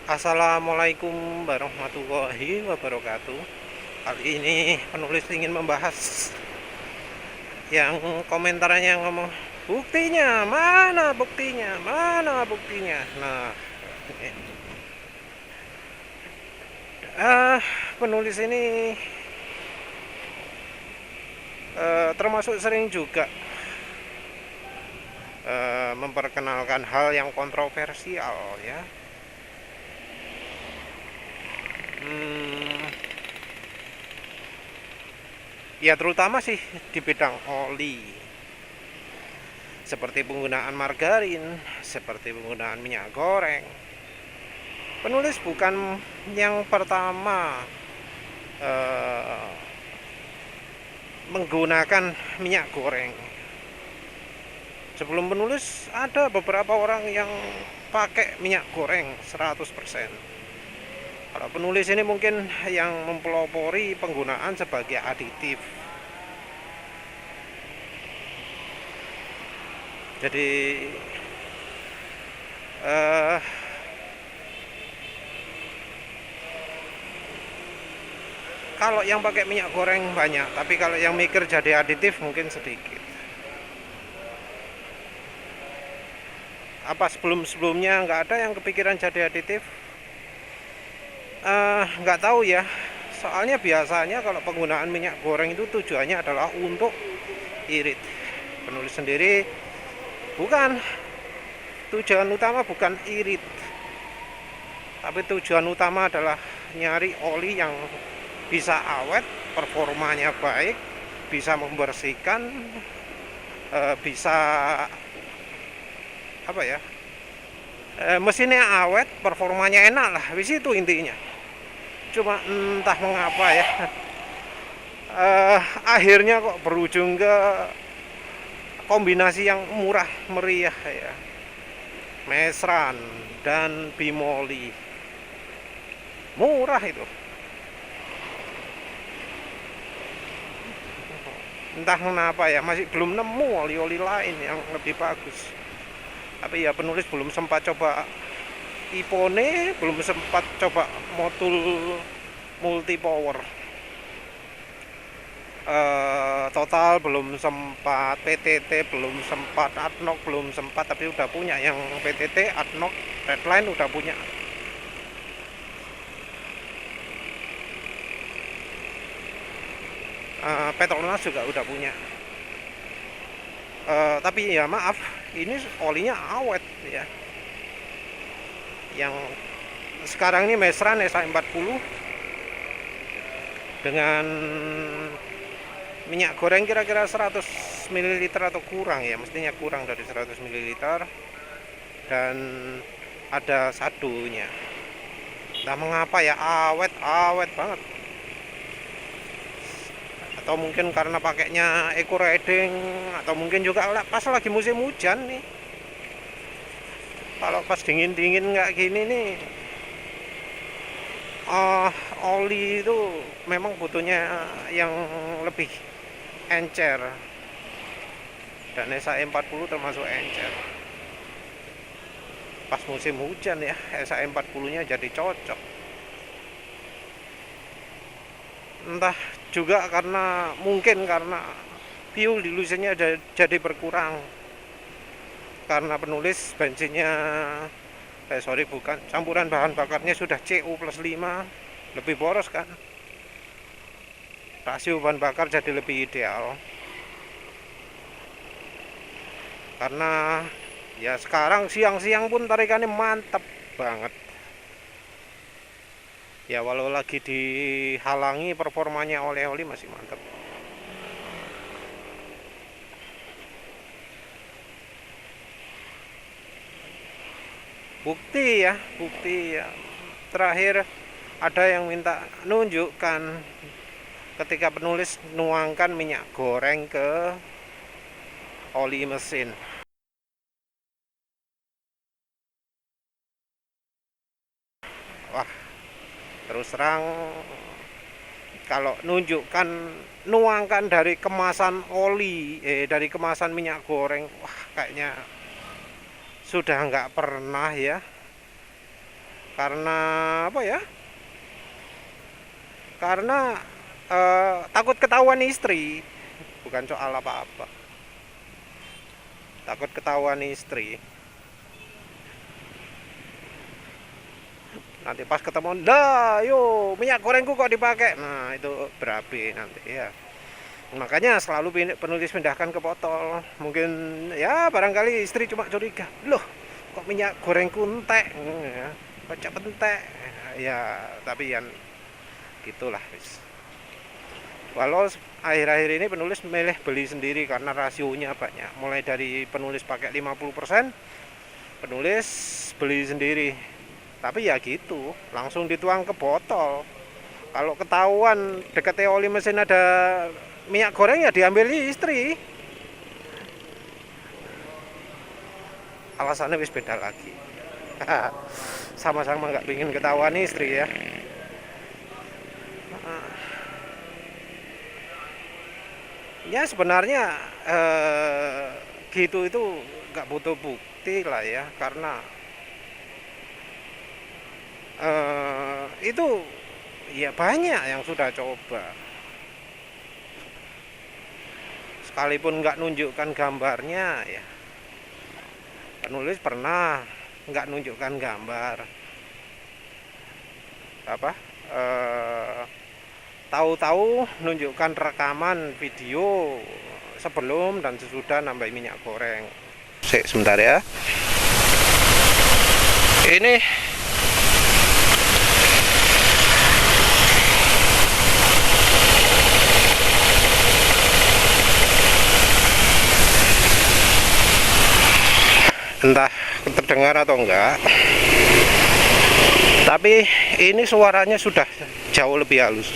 Assalamualaikum warahmatullahi wabarakatuh. Kali ini penulis ingin membahas yang komentarnya ngomong, buktinya, mana buktinya, mana buktinya. Nah, ah penulis ini termasuk sering juga memperkenalkan hal yang kontroversial ya. Hmm, Ya terutama sih di bidang oli, seperti penggunaan margarin, seperti penggunaan minyak goreng. Penulis bukan yang pertama eh, menggunakan minyak goreng. Sebelum penulis ada beberapa orang yang pakai minyak goreng 100%. Kalau penulis ini mungkin yang mempelopori penggunaan sebagai aditif. Jadi eh, kalau yang pakai minyak goreng banyak, tapi kalau yang mikir jadi aditif mungkin sedikit. Apa sebelumnya nggak ada yang kepikiran jadi aditif? Nggak tahu ya. Soalnya biasanya kalau penggunaan minyak goreng itu tujuannya adalah untuk irit. Penulis sendiri bukan, tujuan utama bukan irit, tapi tujuan utama adalah nyari oli yang bisa awet, performanya baik, bisa membersihkan, bisa apa ya, mesinnya awet, performanya enak lah, wis itu intinya. Cuma entah mengapa ya, akhirnya kok berujung ke kombinasi yang murah meriah ya, mesran dan bimoli, murah itu. Entah kenapa ya, masih belum nemu oli-oli lain yang lebih bagus. Tapi ya penulis belum sempat coba Ipone, belum sempat coba motul multi power. Total belum sempat, PTT belum sempat, Adnoc belum sempat, tapi udah punya yang PTT, Adnoc, Redline udah punya. Petronas juga udah punya. Tapi ya maaf, ini olinya awet ya. Yang sekarang ini mesran SA40 dengan minyak goreng kira-kira 100 ml atau kurang ya, mestinya kurang dari 100 ml, dan ada sadunya. Entah mengapa ya, awet banget. Atau mungkin karena pakainya eco riding, atau mungkin juga pas lagi musim hujan nih. Kalau pas dingin nggak gini nih, oli itu memang butuhnya yang lebih encer, dan SA40 termasuk encer. Pas musim hujan ya, SA40 nya jadi cocok. Entah juga mungkin karena fuel dilusinya jadi berkurang, karena penulis bensinnya bukan, campuran bahan bakarnya sudah CU+5, lebih boros kan, rasio bahan bakar jadi lebih ideal. Karena ya sekarang siang-siang pun tarikannya mantap banget ya, walau lagi dihalangi performanya oleh oli masih mantap. Bukti ya, terakhir ada yang minta nunjukkan ketika penulis nuangkan minyak goreng ke oli mesin. Wah, terus terang kalau nunjukkan, nuangkan dari kemasan oli, dari kemasan minyak goreng, wah kayaknya sudah nggak pernah ya. Karena apa ya? Karena takut ketahuan istri, bukan soal apa-apa. Takut ketahuan istri. Nanti pas ketemu, dah, yo minyak gorengku kok dipakai. Nah itu berapi nanti ya. Makanya selalu penulis pindahkan ke botol. Mungkin ya barangkali istri cuma curiga, loh kok minyak gorengku entek, ya, kok cepet entek. Ya tapi yang gitulah. Walau akhir-akhir ini penulis milih beli sendiri karena rasionya banyak. Mulai dari penulis pakai 50%, penulis beli sendiri. Tapi ya gitu, langsung dituang ke botol. Kalau ketahuan dekat oli mesin ada minyak goreng ya diambil istri. Alasannya wis beda lagi. Sama-sama nggak pingin ketahuan istri ya. Ya sebenarnya gitu itu nggak butuh bukti lah ya, karena itu ya banyak yang sudah coba. Sekalipun nggak nunjukkan gambarnya ya, penulis pernah nggak nunjukkan gambar apa, tahu-tahu nunjukkan rekaman video sebelum dan sesudah nambah minyak goreng. Sebentar ya, ini entah terdengar atau enggak, tapi ini suaranya sudah jauh lebih halus.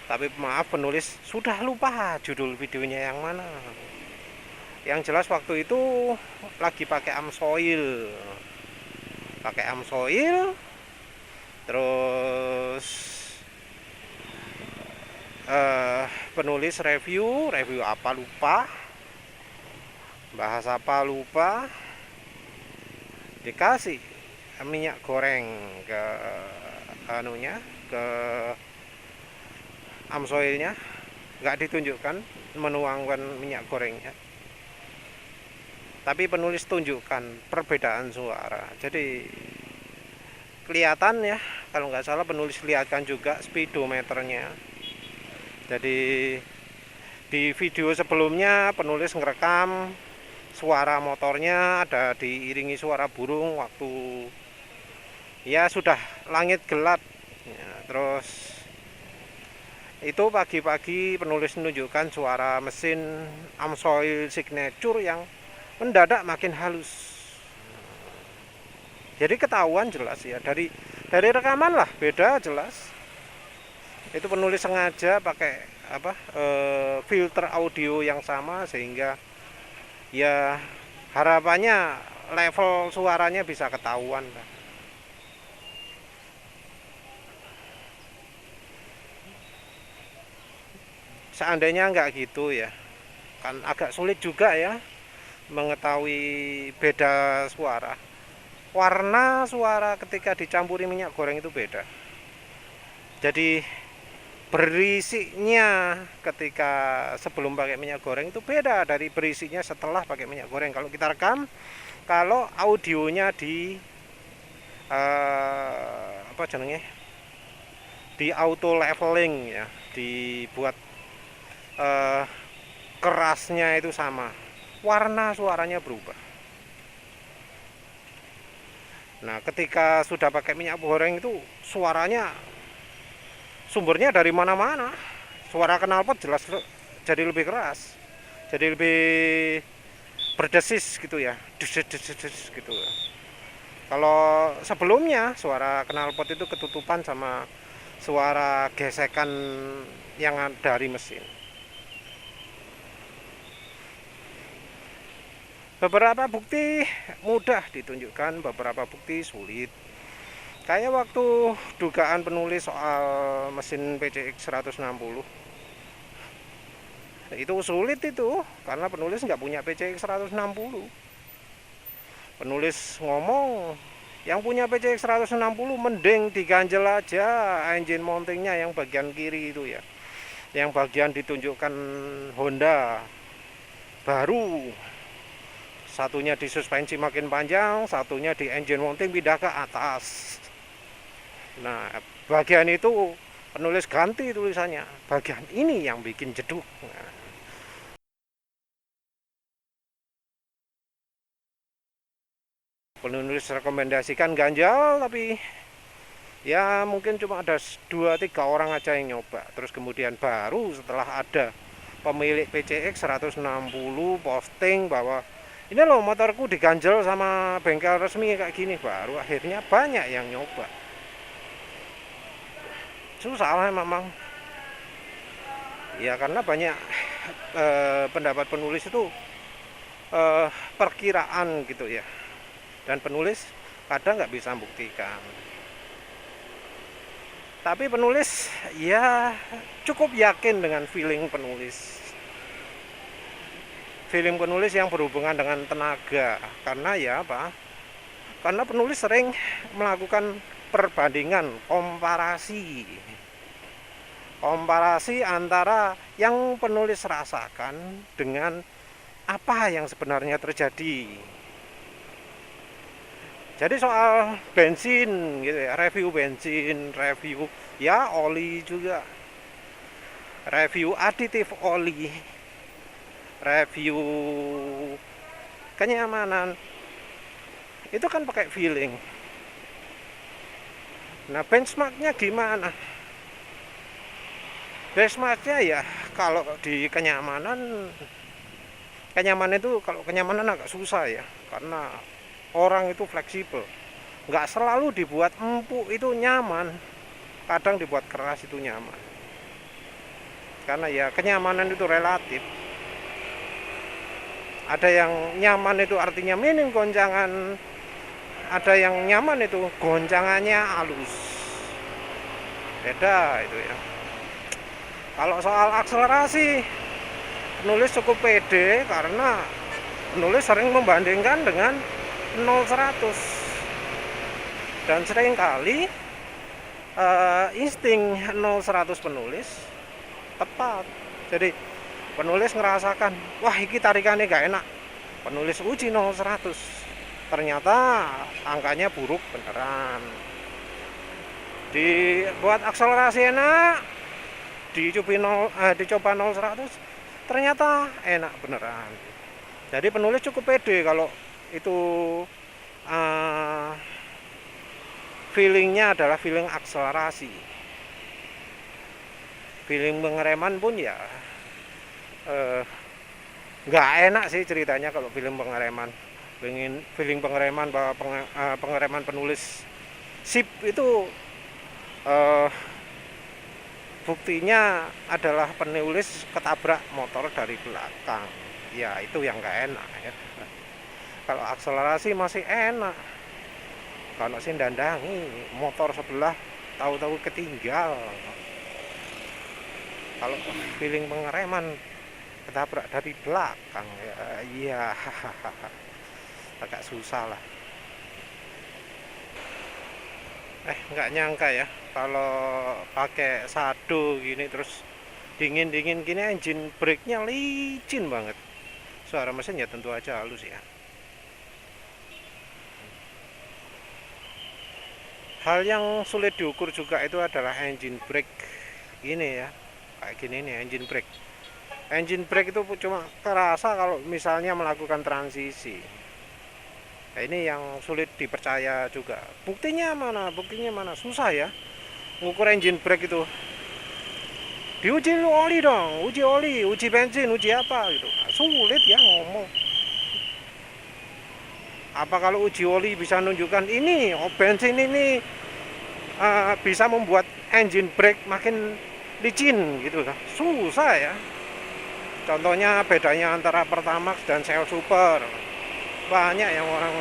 Tapi maaf, penulis sudah lupa judul videonya yang mana. Yang jelas waktu itu lagi pakai Amsoil, terus penulis review apa lupa, bahas apa lupa, dikasih minyak goreng ke anunya, ke Amsoilnya, nggak ditunjukkan menuangkan minyak gorengnya, tapi penulis tunjukkan perbedaan suara. Jadi kelihatan ya, kalau nggak salah penulis lihatkan juga speedometernya. Jadi di video sebelumnya penulis ngerekam suara motornya ada diiringi suara burung waktu ya sudah langit gelap ya, terus itu pagi-pagi penulis menunjukkan suara mesin Amsoil Signature yang mendadak makin halus. Jadi ketahuan jelas ya, dari rekaman lah beda jelas. Itu penulis sengaja pakai apa, filter audio yang sama sehingga ya harapannya level suaranya bisa ketahuan. Seandainya nggak gitu ya, kan agak sulit juga ya mengetahui beda suara. Warna suara ketika dicampuri minyak goreng itu beda. Jadi berisiknya ketika sebelum pakai minyak goreng itu beda dari berisinya setelah pakai minyak goreng. Kalau kita rekam, kalau audionya di apa jenenge, di auto leveling ya, dibuat kerasnya itu sama, warna suaranya berubah. Nah ketika sudah pakai minyak goreng itu suaranya sumbernya dari mana-mana. Suara knalpot jelas jadi lebih keras, jadi lebih berdesis gitu ya, des gitu. Kalau sebelumnya suara knalpot itu ketutupan sama suara gesekan yang dari mesin. Beberapa bukti mudah ditunjukkan, beberapa bukti sulit. Kayak waktu dugaan penulis soal mesin PCX 160. Itu sulit itu karena penulis nggak punya PCX 160. Penulis ngomong yang punya PCX 160 mending diganjel aja engine mountingnya yang bagian kiri itu ya, yang bagian ditunjukkan Honda baru, satunya di suspensi makin panjang, satunya di engine mounting pindah ke atas. Nah bagian itu penulis ganti tulisannya, bagian ini yang bikin jeduk. Nah, penulis rekomendasikan ganjal, tapi ya mungkin cuma ada 2-3 orang aja yang nyoba. Terus kemudian baru setelah ada pemilik PCX 160 posting bahwa ini loh motorku diganjel sama bengkel resmi kayak gini, baru akhirnya banyak yang nyoba. Susah lah memang ya, karena banyak pendapat penulis itu perkiraan gitu ya, dan penulis kadang nggak bisa membuktikan. Tapi penulis ya cukup yakin dengan feeling penulis, feeling penulis yang berhubungan dengan tenaga. Karena ya apa, karena penulis sering melakukan perbandingan, komparasi antara yang penulis rasakan dengan apa yang sebenarnya terjadi. Jadi soal bensin gitu ya, review bensin, review ya oli juga, review aditif oli, review kenyamanan, itu kan pakai feeling. Nah benchmarknya gimana? Benchmarknya ya kalau di kenyamanan itu, kalau kenyamanan agak susah ya, karena orang itu fleksibel, nggak selalu dibuat empuk itu nyaman, kadang dibuat keras itu nyaman, karena ya kenyamanan itu relatif. Ada yang nyaman itu artinya minim goncangan, ada yang nyaman itu goncangannya halus, beda itu ya. Kalau soal akselerasi, penulis cukup pede karena penulis sering membandingkan dengan 0-100, dan seringkali insting 0-100 penulis tepat. Jadi penulis ngerasakan, wah ini tarikannya gak enak, penulis uji 0-100, ternyata angkanya buruk beneran. Dibuat akselerasi enak, dicoba 0-100, ternyata enak beneran. Jadi penulis cukup pede kalau itu feelingnya adalah feeling akselerasi. Feeling pengereman pun ya nggak enak sih ceritanya kalau feeling pengereman. Feeling pengereman bahwa pengereman penulis sip itu buktinya adalah penulis ketabrak motor dari belakang. Ya itu yang nggak enak ya. Kalau akselerasi masih enak, kalau sih dandangi motor sebelah tahu-tahu ketinggal. Kalau feeling pengereman ketabrak dari belakang ya, iya agak susah lah. Nggak nyangka ya kalau pakai sado gini terus dingin gini, engine brake-nya licin banget. Suara mesin ya tentu aja halus ya. Hal yang sulit diukur juga itu adalah engine brake ini ya, kayak gini nih engine brake. Engine brake itu cuma terasa kalau misalnya melakukan transisi. Nah, ini yang sulit dipercaya juga. Buktinya mana? Susah ya ngukur engine brake itu. Diuji oli dong, uji bensin, uji apa gitu. Nah, sulit ya ngomong. Apa kalau uji oli bisa menunjukkan ini bensin ini bisa membuat engine brake makin licin gitu? Susah ya. Contohnya bedanya antara Pertamax dan Shell Super. Banyak yang orang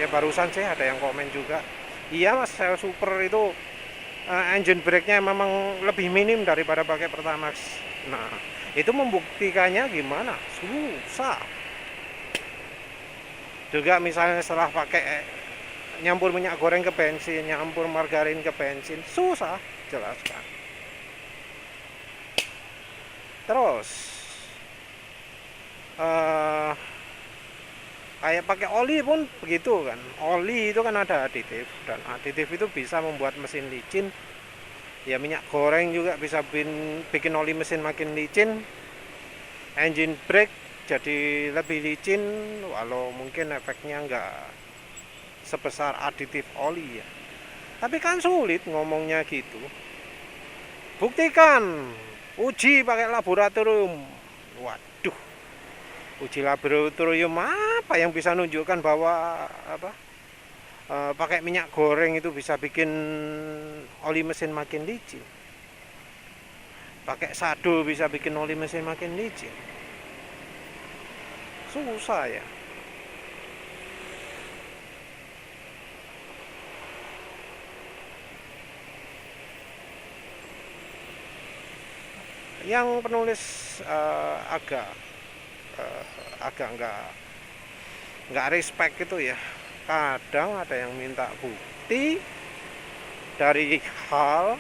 ya barusan sih ada yang komen juga. Iya mas, Shell Super itu engine brake-nya memang lebih minim daripada pakai Pertamax. Nah, itu membuktikannya gimana? Susah. Juga misalnya setelah pakai nyampur minyak goreng ke bensin, nyampur margarin ke bensin, susah jelaskan. Terus kayak pakai oli pun begitu kan. Oli itu kan ada aditif, dan aditif itu bisa membuat mesin licin. Ya minyak goreng juga bisa bikin oli mesin makin licin. Engine brake jadi lebih licin, walau mungkin efeknya nggak sebesar aditif oli ya. Tapi kan sulit ngomongnya gitu. Buktikan, uji pakai laboratorium. Waduh, uji laboratorium apa yang bisa nunjukkan bahwa pakai minyak goreng itu bisa bikin oli mesin makin licin? Pakai sado bisa bikin oli mesin makin licin? Susah ya. Yang penulis agak nggak respect itu ya. Kadang ada yang minta bukti dari hal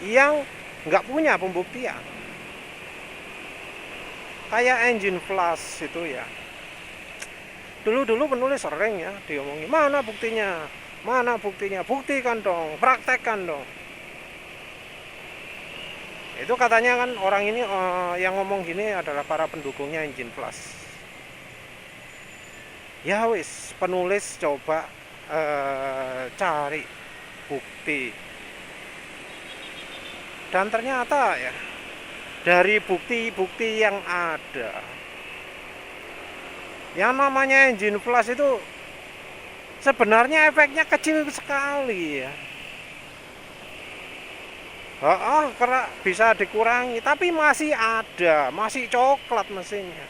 yang nggak punya pembuktian. Kayak engine flash itu ya. Dulu penulis sering ya diomongin, mana buktinya? Mana buktinya? Buktikan dong, praktekkan dong. Itu katanya kan orang ini yang ngomong gini adalah para pendukungnya engine flash. Ya wis, penulis coba cari bukti. Dan ternyata ya, dari bukti-bukti yang ada, yang namanya engine flash itu sebenarnya efeknya kecil sekali ya. Karena bisa dikurangi, tapi masih ada, masih coklat mesinnya.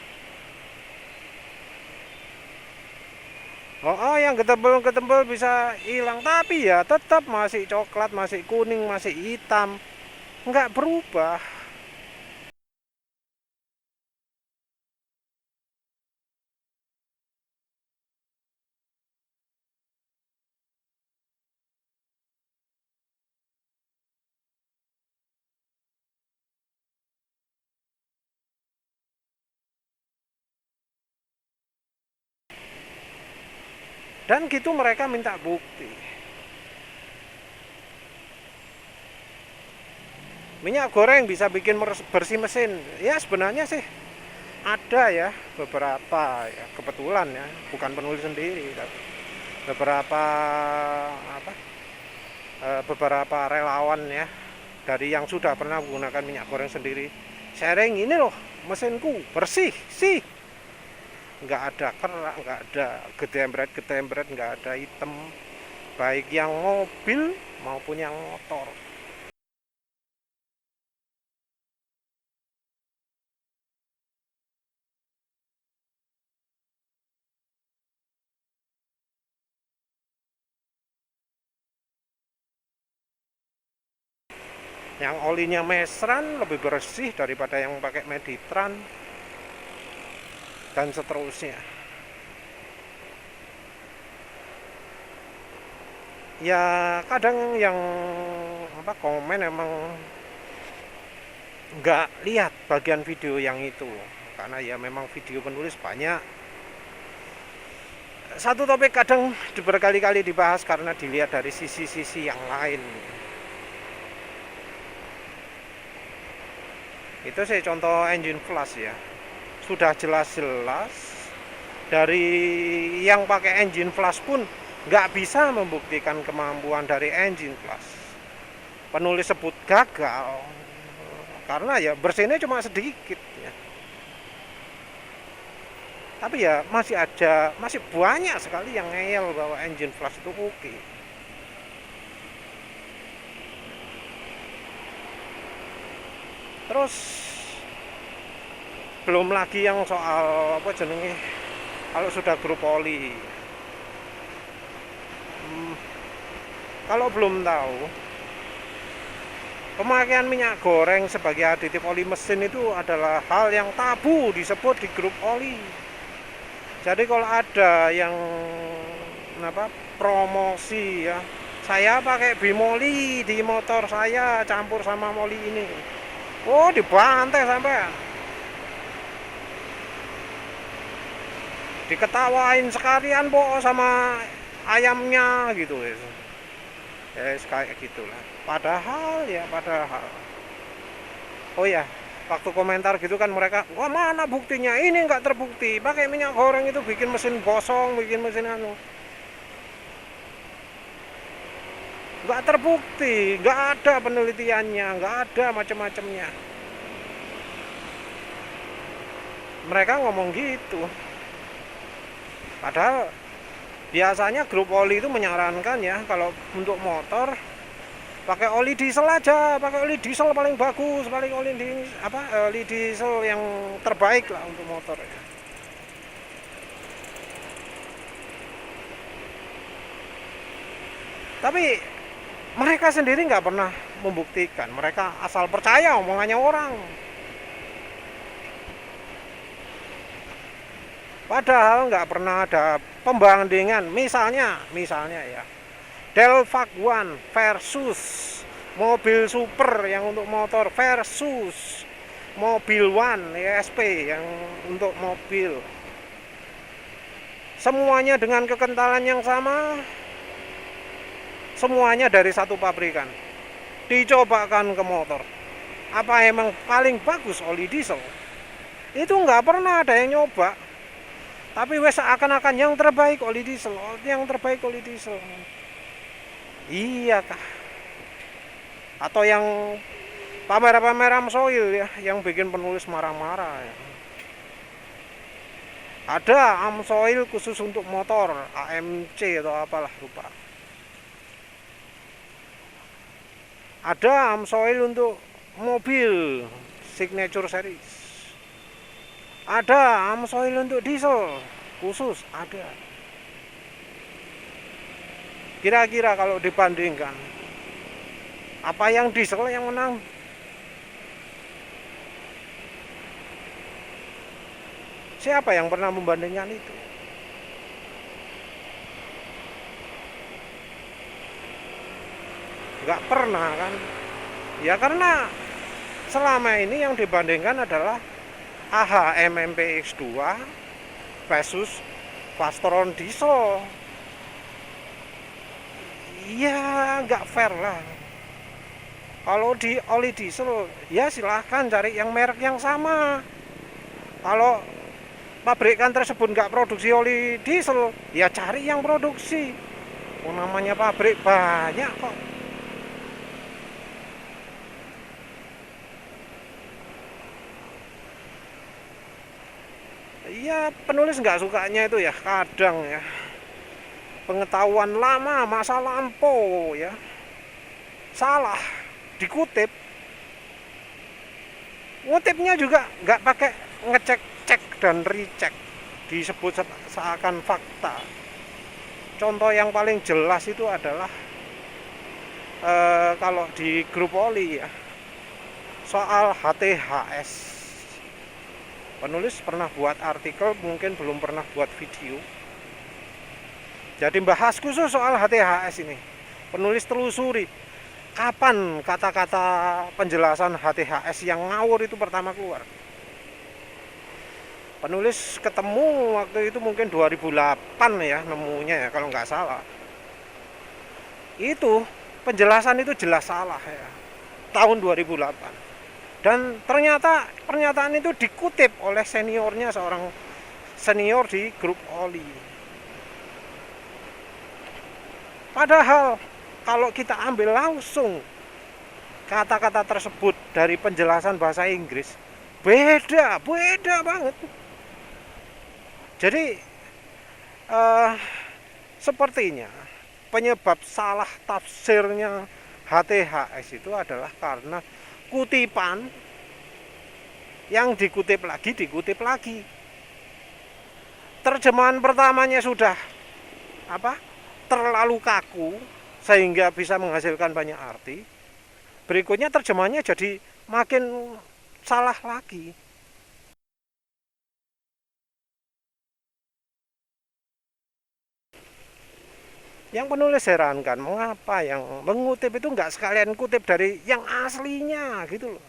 Yang ketembel bisa hilang, tapi ya tetap masih coklat, masih kuning, masih hitam, nggak berubah. Dan gitu mereka minta bukti. Minyak goreng bisa bikin bersih mesin. Ya sebenarnya sih ada ya beberapa ya, kebetulan ya, bukan penulis sendiri, tapi beberapa relawan ya dari yang sudah pernah menggunakan minyak goreng sendiri sharing, ini loh mesinku bersih sih, nggak ada kerak, nggak ada getembret, nggak ada hitam, baik yang mobil maupun yang motor. Yang olinya Mesran lebih bersih daripada yang pakai Meditran, dan seterusnya. Ya kadang yang komen emang nggak lihat bagian video yang itu, karena ya memang video penulis banyak. Satu topik kadang berkali-kali dibahas karena dilihat dari sisi-sisi yang lain. Itu sih contoh engine flash ya, sudah jelas-jelas dari yang pakai engine flash pun nggak bisa membuktikan kemampuan dari engine flash. Penulis sebut gagal karena ya bersihnya cuma sedikit ya. Tapi ya masih banyak sekali yang ngeyel bahwa engine flash itu oke. Terus belum lagi yang soal kalau sudah grup oli. Kalau belum tahu, pemakaian minyak goreng sebagai aditif oli mesin itu adalah hal yang tabu disebut di grup oli. Jadi kalau ada yang promosi ya, saya pakai bimoli di motor saya campur sama moli ini, oh dibantai sampai diketawain sekalian sama ayamnya gitu ya, kayak gitulah. Padahal oh ya, waktu komentar gitu kan mereka, wah mana buktinya, ini nggak terbukti pakai minyak goreng itu bikin mesin gosong, bikin mesin nggak terbukti, nggak ada penelitiannya, nggak ada macam-macamnya. Mereka ngomong gitu, padahal biasanya grup oli itu menyarankan ya, kalau untuk motor pakai oli diesel aja, pakai oli diesel paling bagus, paling oli diesel yang terbaik lah untuk motor ya. Tapi mereka sendiri nggak pernah membuktikan, mereka asal percaya omongannya orang. Padahal nggak pernah ada pembandingan, misalnya ya, Delvac One versus mobil super yang untuk motor versus mobil One ESP yang untuk mobil. Semuanya dengan kekentalan yang sama, semuanya dari satu pabrikan, dicobakan ke motor. Apa emang paling bagus oli diesel? Itu nggak pernah ada yang nyoba. Tapi wes seakan-akan yang terbaik oli diesel, yang terbaik oli diesel. Iya kah? Atau yang pamer-pamer AMSOIL ya, yang bikin penulis marah-marah ya. Ada AMSOIL khusus untuk motor, AMC atau apalah lupa. Ada AMSOIL untuk mobil, Signature Series. Ada AMSOIL untuk diesel khusus, ada. Kira-kira kalau dibandingkan, apa yang diesel yang menang? Siapa yang pernah membandingkan itu? Nggak pernah kan? Ya karena selama ini yang dibandingkan adalah AHM MPX2 versus Vastron diesel. Iya, nggak fair lah. Kalau di oli diesel, ya silahkan cari yang merek yang sama. Kalau pabrikan tersebut nggak produksi oli diesel, ya cari yang produksi. Oh, namanya pabrik banyak kok. Iya, penulis nggak sukanya itu ya kadang ya, pengetahuan lama masa lampau ya salah dikutip, ngutipnya juga nggak pakai ngecek dan recheck, disebut seakan fakta. Contoh yang paling jelas itu adalah kalau di grup oli ya, soal HTHS. Penulis pernah buat artikel, mungkin belum pernah buat video. Jadi bahas khusus soal HTHS ini. Penulis telusuri kapan kata-kata penjelasan HTHS yang ngawur itu pertama keluar. Penulis ketemu waktu itu mungkin 2008 ya nemunya ya kalau nggak salah. Itu penjelasan itu jelas salah ya, tahun 2008. Dan ternyata pernyataan itu dikutip oleh seniornya, seorang senior di grup oli. Padahal kalau kita ambil langsung kata-kata tersebut dari penjelasan bahasa Inggris, beda banget. Jadi sepertinya penyebab salah tafsirnya HTHS itu adalah karena kutipan yang dikutip lagi. Terjemahan pertamanya sudah terlalu kaku, sehingga bisa menghasilkan banyak arti, berikutnya terjemahannya jadi makin salah lagi. Yang penulis herankan, mengapa yang mengutip itu nggak sekalian kutip dari yang aslinya gitu loh.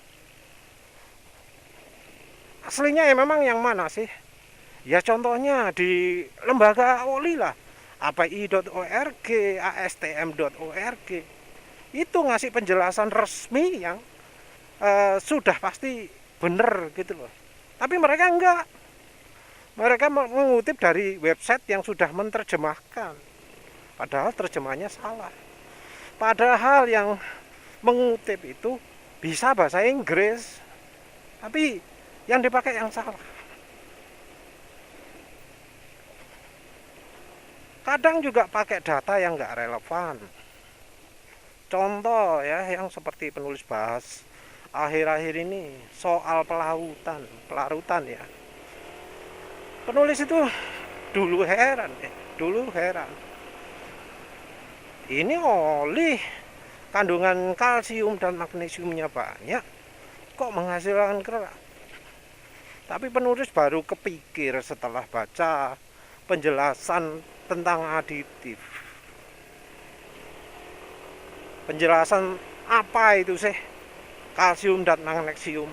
Aslinya ya memang yang mana sih? Ya contohnya di lembaga oli lah, api.org, astm.org, itu ngasih penjelasan resmi yang sudah pasti benar gitu loh. Tapi mereka enggak, mereka mengutip dari website yang sudah menerjemahkan, padahal terjemahannya salah. Padahal yang mengutip itu bisa bahasa Inggris, tapi yang dipakai yang salah. Kadang juga pakai data yang nggak relevan. Contoh ya, yang seperti penulis bahas akhir-akhir ini soal pelarutan ya. Penulis itu dulu heran. Ini oli kandungan kalsium dan magnesiumnya banyak, kok menghasilkan kerak. Tapi penulis baru kepikir setelah baca penjelasan tentang aditif. Penjelasan apa itu sih kalsium dan magnesium?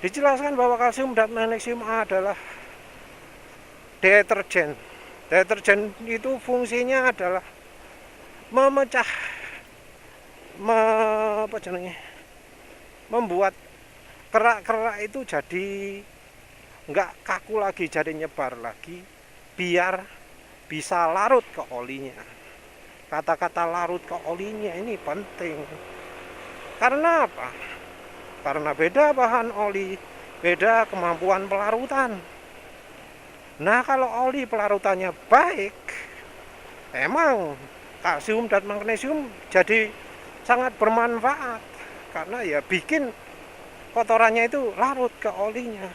Dijelaskan bahwa kalsium dan magnesium adalah deterjen. Deterjen itu fungsinya adalah memecah, membuat kerak-kerak itu jadi nggak kaku lagi, jadi nyebar lagi, biar bisa larut ke olinya. Kata-kata larut ke olinya ini penting. Karena apa? Karena beda bahan oli, beda kemampuan pelarutan. Nah, kalau oli pelarutannya baik, emang kalsium dan magnesium jadi sangat bermanfaat. Karena ya bikin kotorannya itu larut ke olinya.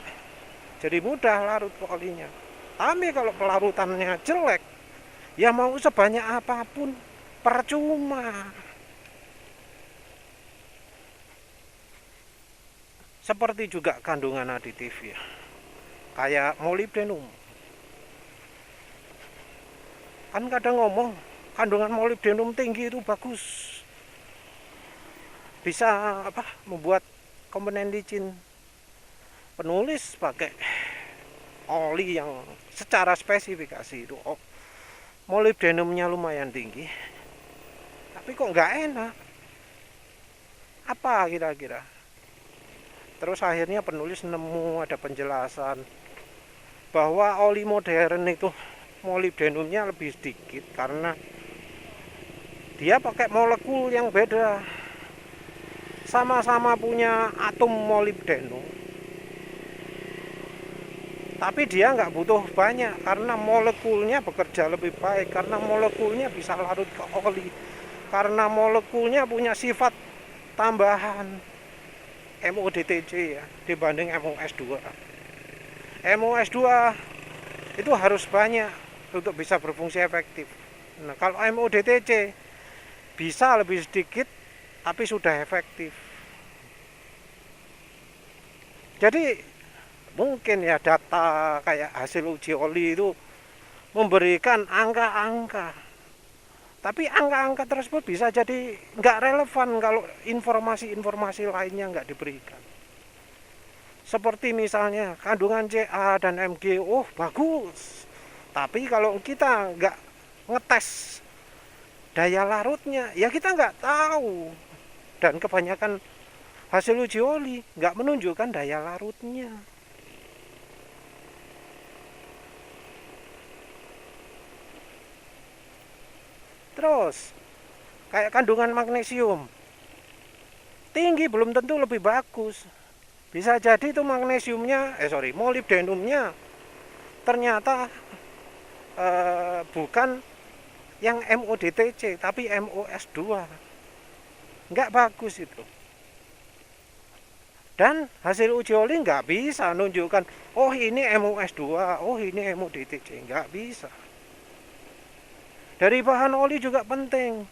Jadi mudah larut ke olinya. Tapi kalau pelarutannya jelek, ya mau sebanyak apapun percuma. Seperti juga kandungan aditif ya, kayak molibdenum. Kan kadang ngomong kandungan molibdenum tinggi itu bagus, bisa membuat komponen licin. Penulis pakai oli yang secara spesifikasi itu molibdenumnya lumayan tinggi, tapi kok nggak enak. Apa kira-kira? Terus akhirnya penulis nemu ada penjelasan bahwa oli modern itu molibdenumnya lebih sedikit karena dia pakai molekul yang beda. Sama-sama punya atom molibdenum, tapi dia nggak butuh banyak karena molekulnya bekerja lebih baik, karena molekulnya bisa larut ke oli, karena molekulnya punya sifat tambahan MODTC ya dibanding MOS2. MOS2 itu harus banyak untuk bisa berfungsi efektif. Nah, kalau MODTC bisa lebih sedikit tapi sudah efektif. Jadi mungkin ya data kayak hasil uji oli itu memberikan angka-angka, tapi angka-angka tersebut bisa jadi nggak relevan kalau informasi-informasi lainnya nggak diberikan. Seperti misalnya kandungan Ca dan Mg, bagus, tapi kalau kita nggak ngetes daya larutnya, ya kita nggak tahu. Dan kebanyakan hasil uji oli nggak menunjukkan daya larutnya. Terus kayak kandungan magnesium tinggi belum tentu lebih bagus. Bisa jadi itu magnesiumnya molibdenumnya ternyata bukan yang MODTC tapi MOS2. Nggak bagus itu. Dan hasil uji oli nggak bisa nunjukkan ini MOS2, ini MODTC, nggak bisa. Dari bahan oli juga penting.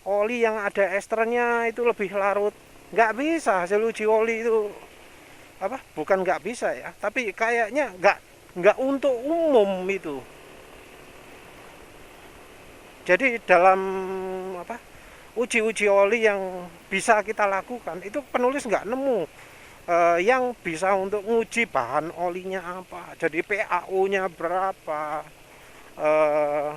oli yang ada esternya itu lebih larut. Nggak bisa hasil uji oli itu, apa, bukan nggak bisa ya, tapi kayaknya nggak untuk umum itu. Jadi dalam apa, uji-uji oli yang bisa kita lakukan itu penulis nggak nemu yang bisa untuk nguji bahan olinya apa, jadi PAO-nya berapa, eh,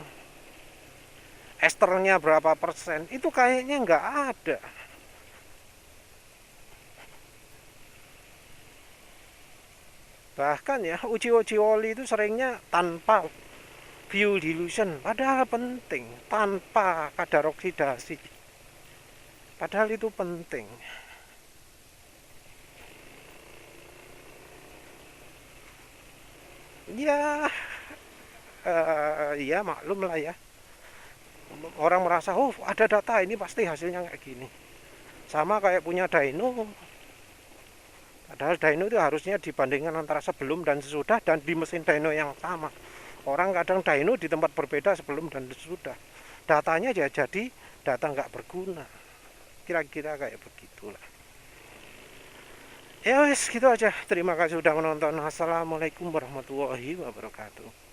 esternya berapa persen, itu kayaknya nggak ada. Bahkan ya uji-uji oli itu seringnya tanpa fuel dilution, padahal penting, tanpa kadar oksidasi, padahal itu penting. Ya, ya maklum lah ya, orang merasa oh ada data ini pasti hasilnya kayak gini, sama kayak punya dyno. Padahal dyno itu harusnya dibandingkan antara sebelum dan sesudah dan di mesin dyno yang sama. Orang kadang dyno di tempat berbeda sebelum dan sesudah, datanya jadi data nggak berguna, kira-kira kayak begitulah. Ya wes gitu aja, terima kasih sudah menonton. Assalamualaikum warahmatullahi wabarakatuh.